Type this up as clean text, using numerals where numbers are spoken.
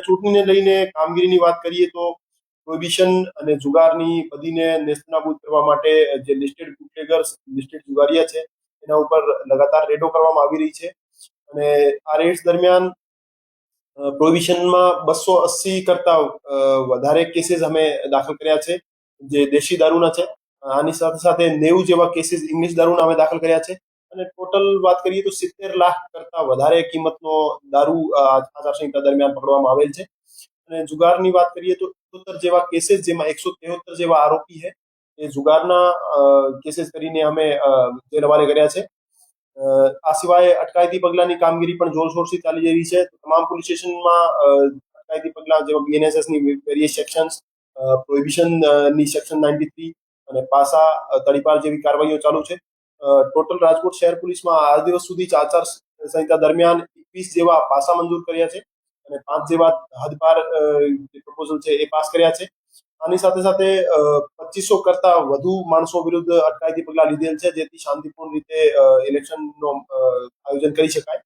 ચૂંટણીને લઈને કામગીરીની વાત કરીએ તો પ્રોહિબિશન અને જુગારની બદીને નેસ્તનાબૂદ કરવા માટે જે લિસ્ટેડ બુટલેગર્સ, લિસ્ટેડ જુગારીયા છે એના ઉપર લગાતાર રેડો કરવામાં આવી રહી છે. અને આ રેડ્સ દરમિયાન પ્રોહિબિશનમાં 280 કરતા વધારે કેસીસ અમે દાખલ કર્યા છે જે દેશી દારૂના છે. આની સાથે સાથે 90 જેવા કેસીસ ઇંગ્લિશ દારૂના અમે દાખલ કર્યા છે. અને ટોટલ વાત કરીએ તો 70 લાખ કરતા વધારે કિંમતનો દારૂ આચારસંહિતા દરમિયાન પકડવામાં આવેલ છે. અને જુગારની વાત કરીએ તો 78 જેવા કેસીસ, જેમાં 173 જેવા આરોપી છે એ જુગારના કેસીસ કરીને અમે જેલ હવાલે કર્યા છે. આ સિવાય અટકાયતી પગલાંની કામગીરી પણ જોરશોરથી ચાલી રહી છે. તમામ પોલીસ સ્ટેશનમાં અટકાયતી પગલાં જેવા બીએનએસએસની વેરિયસ સેક્શન્સ, પ્રોહિબિશનની સેક્શન 93 અને પાસા તડીપાર જેવી કાર્યવાહીઓ ચાલુ છે. ટોટલ રાજકોટ શહેર પોલીસમાં આ દિવસ સુધી આચાર સંહિતા દરમિયાન 21 જેવા પાસા મંજૂર કર્યા છે અને 5 જેવા હદપાર પ્રપોઝલ છે એ પાસ કર્યા છે. આની સાથે સાથે 2500 કરતા વધુ માણસો વિરુદ્ધ અટકાયતી પગલા લીધેલ છે, જેથી શાંતિપૂર્ણ રીતે ઇલેક્શનનું આયોજન કરી શકાય.